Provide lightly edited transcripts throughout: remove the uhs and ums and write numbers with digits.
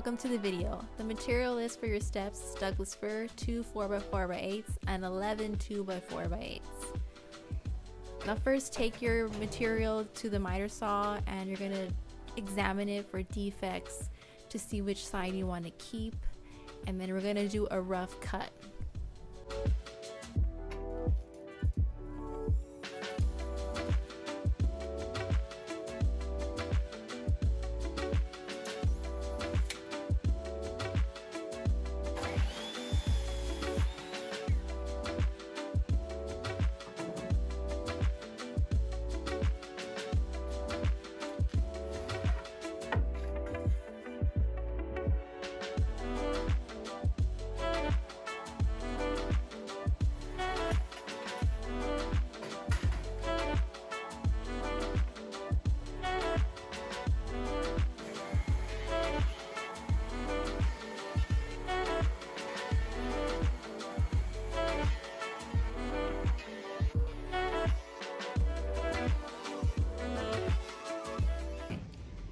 welcome to the video. The material list for your steps is Douglas fir, 2 4x4x8s and 11 2x4x8s. Now first take your material to the miter saw and you're going to examine it for defects to see which side you want to keep, and then we're going to do a rough cut.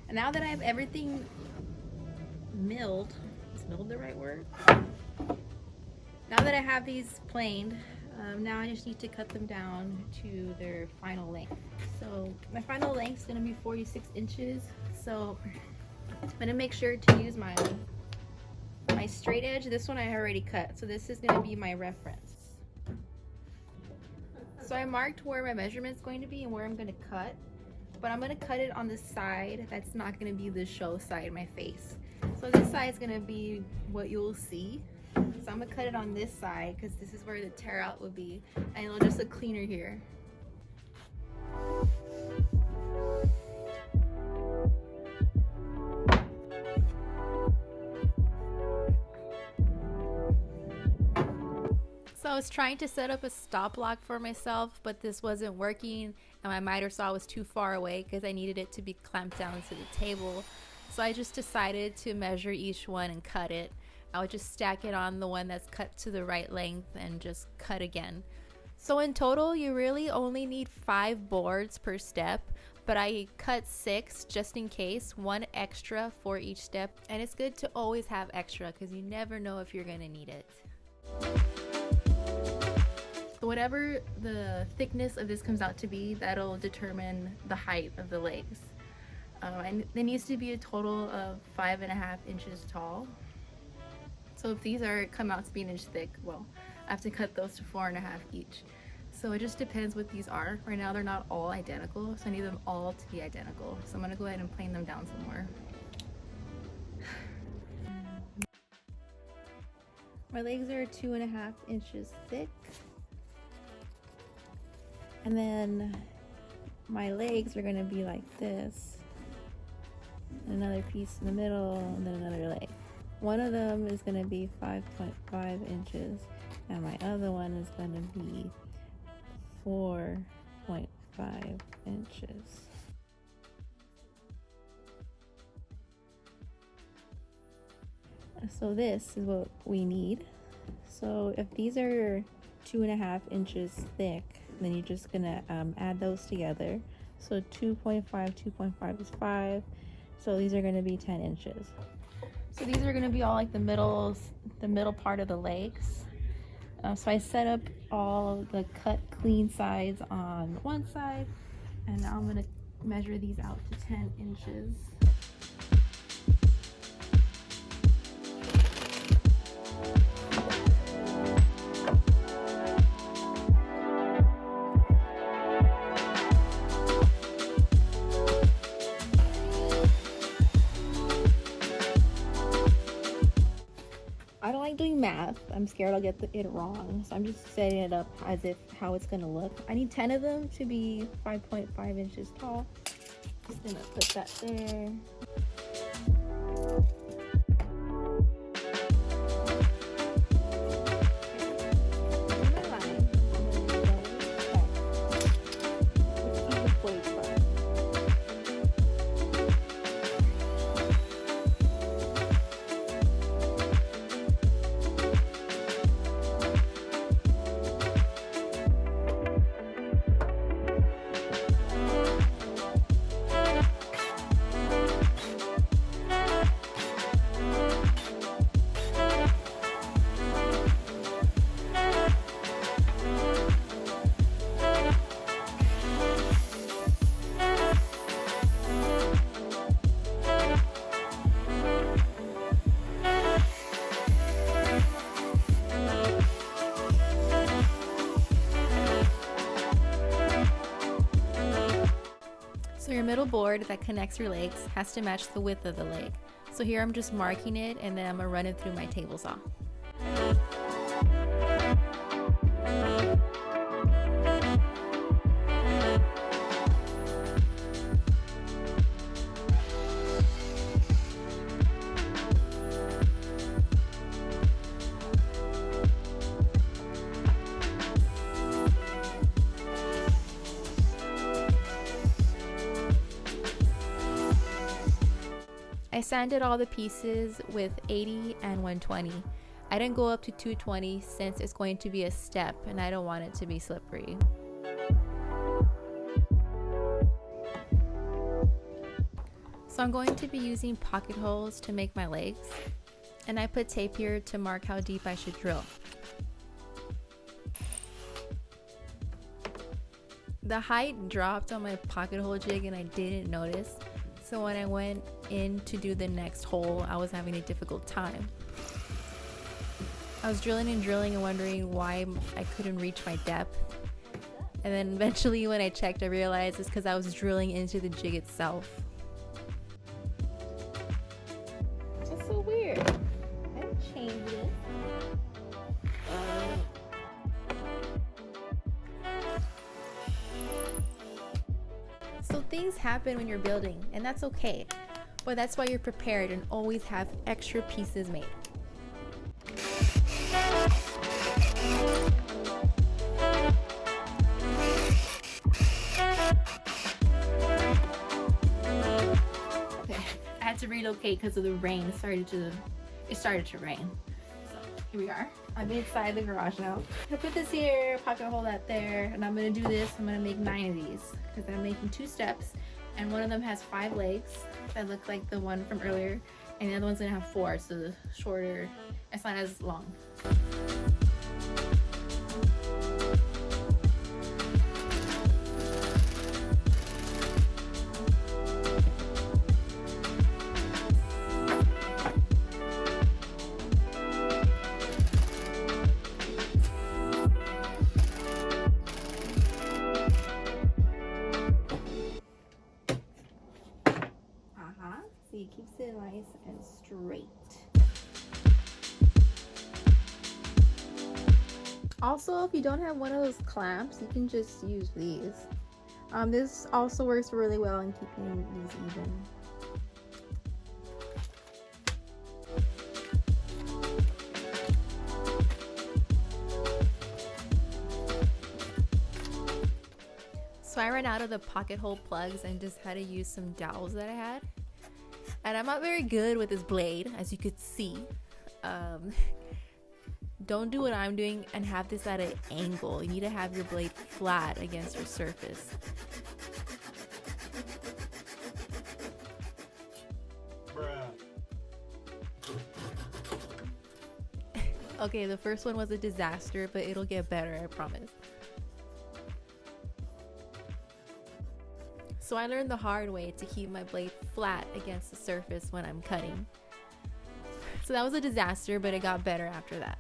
And now that I have everything milled, is milled the right word? Now that I have these planed, now I just need to cut them down to their final length. So my final length is going to be 46 inches. So I'm going to make sure to use my straight edge. This one I already cut, so this is going to be my reference. So I marked where my measurement's going to be and where I'm going to cut. But I'm going to cut it on the side that's not going to be the show side, my face. So this side is going to be what you'll see. So I'm going to cut it on this side because this is where the tear out would be, and it'll just look cleaner here. So I was trying to set up a stop block for myself, but this wasn't working and my miter saw was too far away because I needed it to be clamped down to the table. So I just decided to measure each one and cut it. I would just stack it on the one that's cut to the right length and just cut again. So in total, you really only need 5 boards per step, but I cut 6 just in case, 1 extra for each step. And it's good to always have extra because you never know if you're gonna need it. Whatever the thickness of this comes out to be, that'll determine the height of the legs. And there needs to be a total of 5.5 inches tall. So if these come out to be an inch thick, well, I have to cut those to 4.5 each. So it just depends what these are. Right now they're not all identical, so I need them all to be identical. So I'm gonna go ahead and plane them down some more. My legs are 2.5 inches thick. And then my legs are gonna be like this. Another piece in the middle, and then another leg. One of them is gonna be 5.5 inches, and my other one is gonna be 4.5 inches. So this is what we need. So if these are 2.5 inches thick, then you're just gonna add those together. So 2.5, 2.5 is 5. So these are gonna be 10 inches. So these are gonna be all like the middle part of the legs. So I set up all the cut clean sides on one side, and now I'm gonna measure these out to 10 inches. I don't like doing math. I'm scared I'll get it wrong. So I'm just setting it up as if how it's gonna look. I need 10 of them to be 5.5 inches tall. Just gonna put that there. middle board that connects your legs has to match the width of the leg. So here I'm just marking it, and then I'm gonna run it through my table saw. I sanded all the pieces with 80 and 120. I didn't go up to 220 since it's going to be a step and I don't want it to be slippery. So I'm going to be using pocket holes to make my legs, and I put tape here to mark how deep I should drill. The height dropped on my pocket hole jig and I didn't notice. So when I went in to do the next hole, I was having a difficult time. I was drilling and wondering why I couldn't reach my depth. And then eventually when I checked, I realized it's because I was drilling into the jig itself. That's so weird. I didn't change it. So things happen when you're building, and that's okay. But that's why you're prepared and always have extra pieces made. Okay. I had to relocate because of the rain. It started to rain. So here we are. I'm inside the garage now. I put this here, pocket hole that there, and I'm gonna do this. I'm gonna make 9 of these because I'm making 2 steps, and one of them has 5 legs that look like the one from earlier, and the other one's gonna have 4, so the shorter, it's not as long. See, it keeps it nice and straight. Also, if you don't have one of those clamps, you can just use these. This also works really well in keeping these even. So I ran out of the pocket hole plugs and just had to use some dowels that I had. And I'm not very good with this blade, as you could see. Don't do what I'm doing and have this at an angle. You need to have your blade flat against your surface. Okay, the first one was a disaster, but it'll get better, I promise. So I learned the hard way to keep my blade flat against the surface when I'm cutting. So that was a disaster, but it got better after that.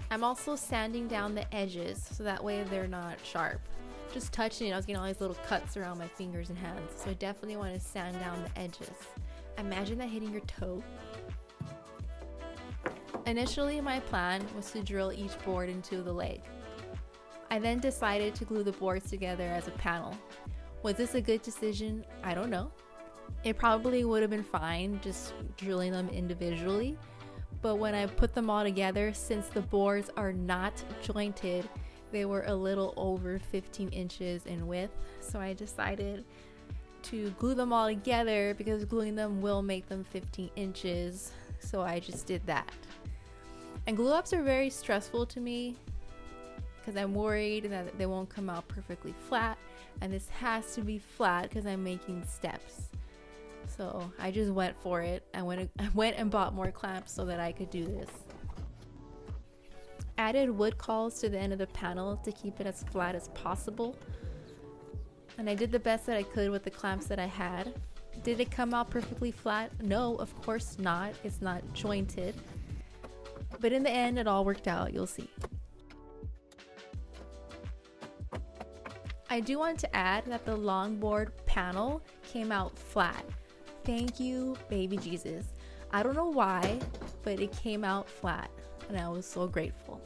I'm also sanding down the edges so that way they're not sharp. Just touching it, I was getting all these little cuts around my fingers and hands. So I definitely want to sand down the edges. Imagine that hitting your toe. Initially, my plan was to drill each board into the leg. I then decided to glue the boards together as a panel. Was this a good decision? I don't know. It probably would have been fine just drilling them individually, but when I put them all together, since the boards are not jointed, they were a little over 15 inches in width, so I decided to glue them all together because gluing them will make them 15 inches, so I just did that. And glue ups are very stressful to me because I'm worried that they won't come out perfectly flat, and this has to be flat because I'm making steps. So I just went for it. I went and bought more clamps so that I could do this. Added wood cauls to the end of the panel to keep it as flat as possible. And I did the best that I could with the clamps that I had. Did it come out perfectly flat? No, of course not. It's not jointed. But in the end, it all worked out. You'll see. I do want to add that the longboard panel came out flat. Thank you, baby Jesus. I don't know why, but it came out flat, and I was so grateful.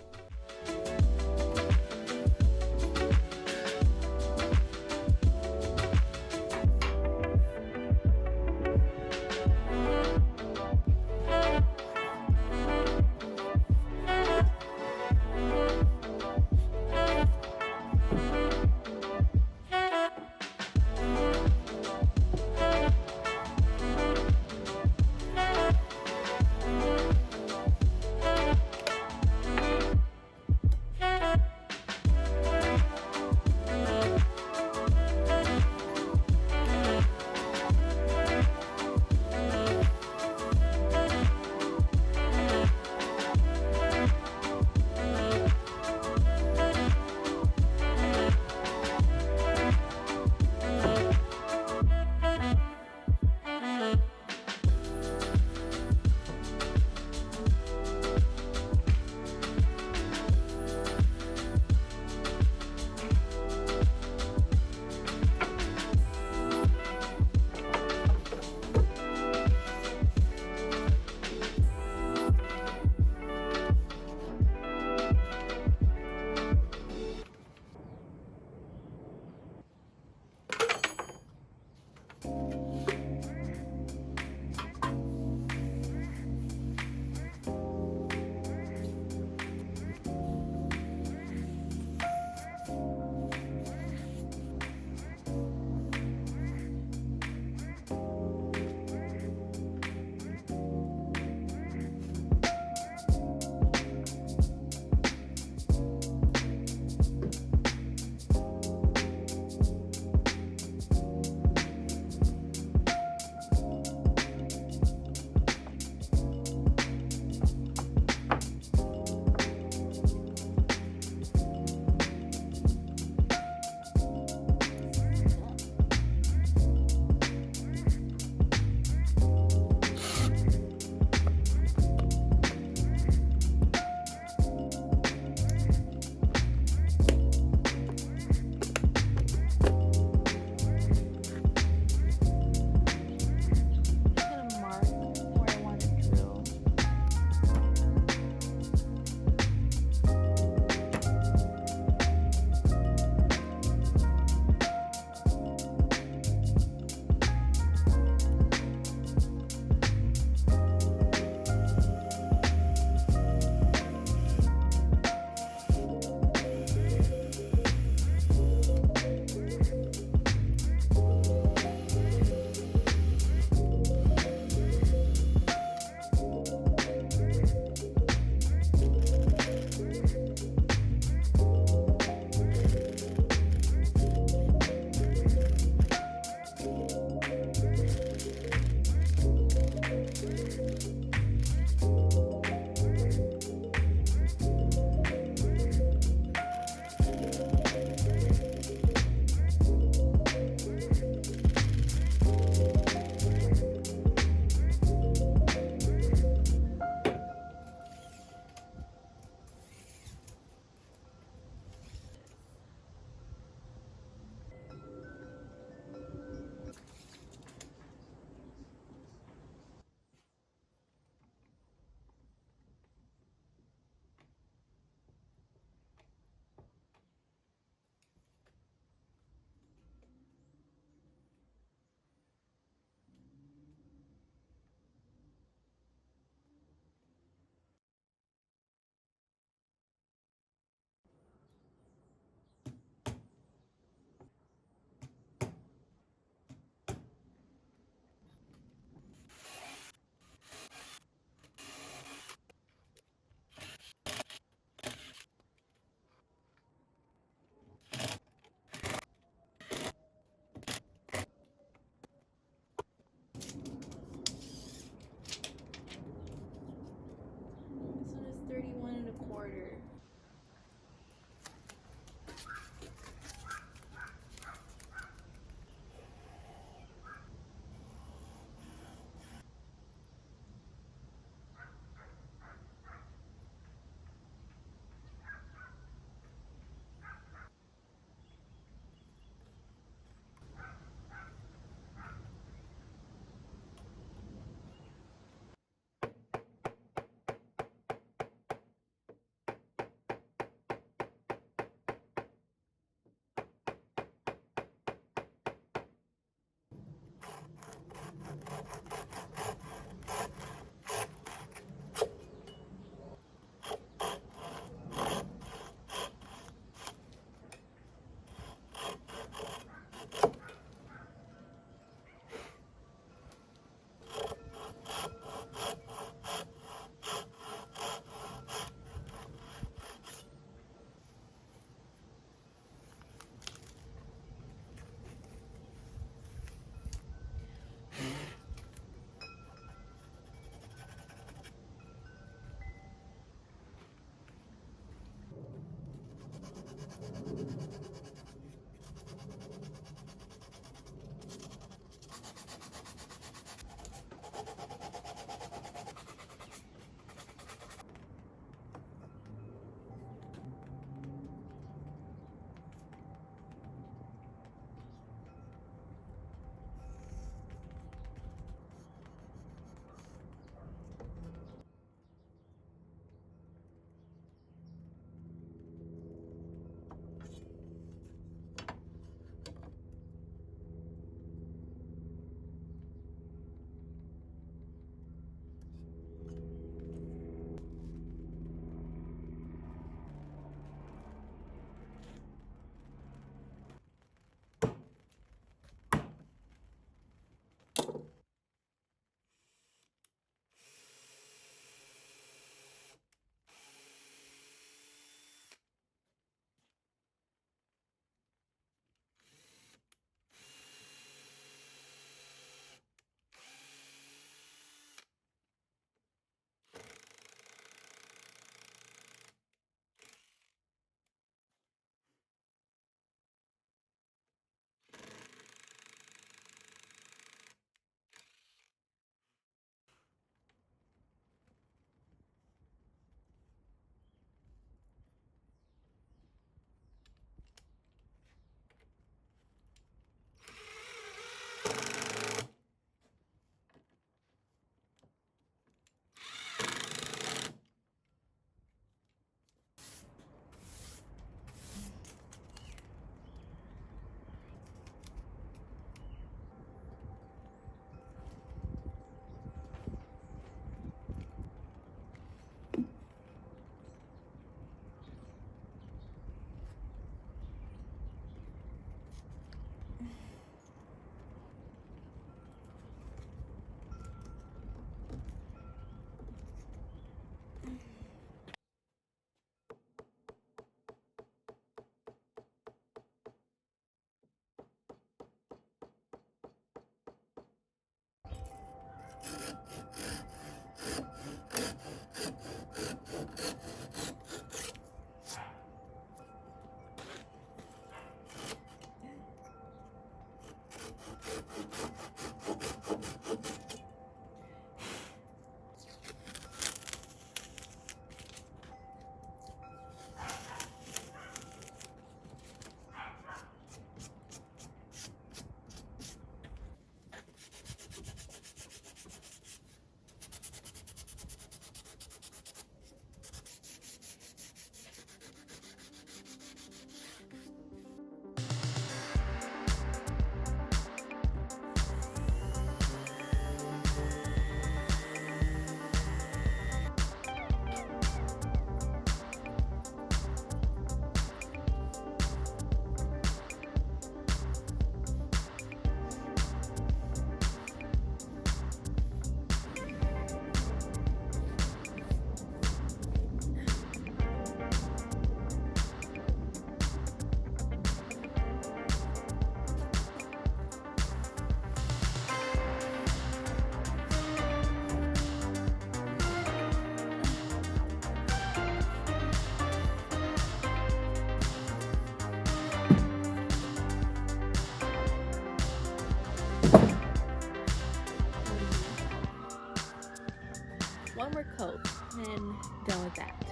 One more coat and done with that.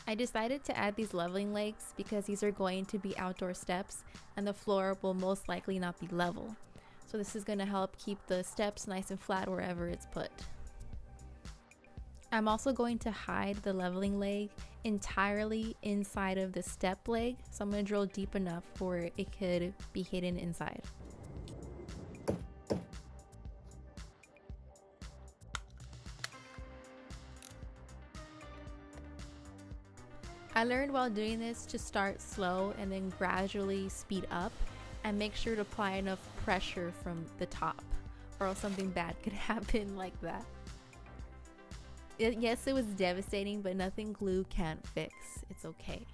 I decided to add these leveling legs because these are going to be outdoor steps and the floor will most likely not be level. So this is going to help keep the steps nice and flat wherever it's put. I'm also going to hide the leveling leg entirely inside of the step leg. So I'm going to drill deep enough where it could be hidden inside. I learned while doing this to start slow and then gradually speed up and make sure to apply enough pressure from the top or else something bad could happen like that. Yes, it was devastating, but nothing glue can't fix. It's okay.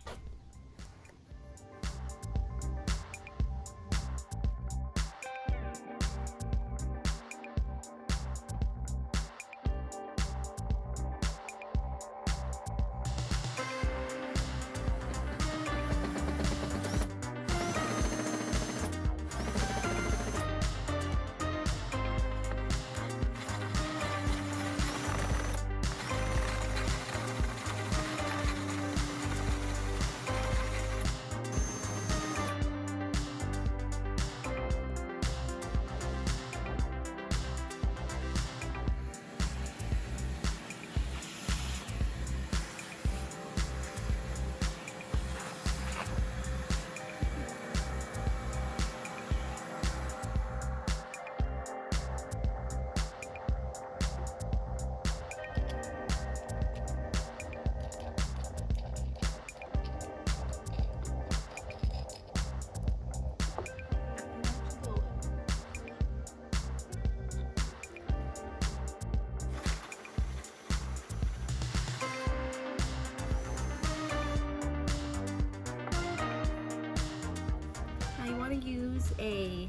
To use a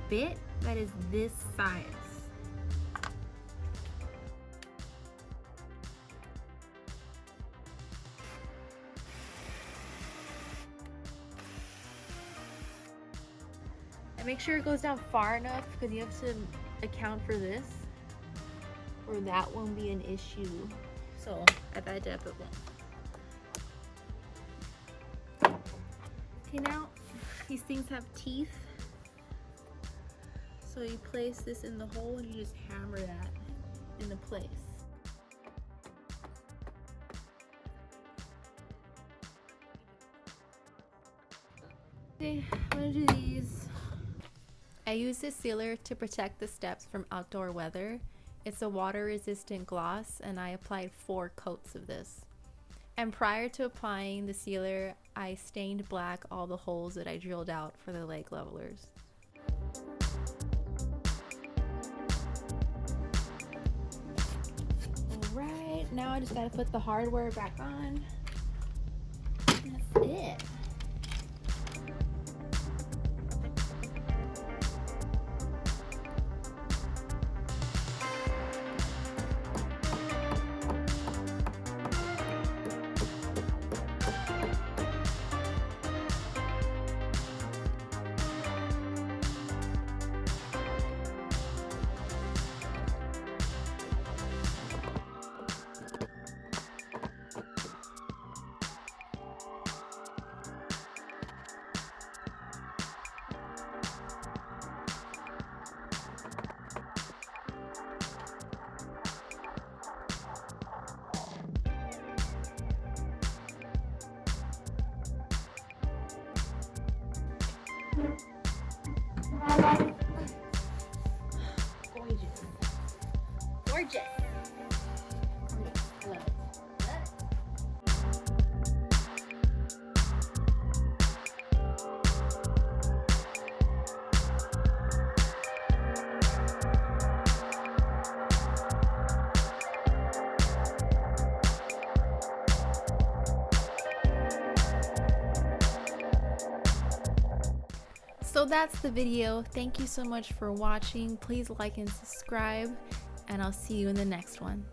bit that is this size. And make sure it goes down far enough because you have to account for this or that won't be an issue. So at that depth it won't. Okay, now these things have teeth, so you place this in the hole and you just hammer that into place. Okay, I'm gonna do these. I use this sealer to protect the steps from outdoor weather. It's a water resistant gloss and I applied 4 coats of this. And prior to applying the sealer, I stained black all the holes that I drilled out for the leg levelers. Alright, now I just gotta put the hardware back on. And that's it. Gorgeous. Gorgeous. I love it. So that's the video. Thank you so much for watching. Please like and subscribe, and I'll see you in the next one.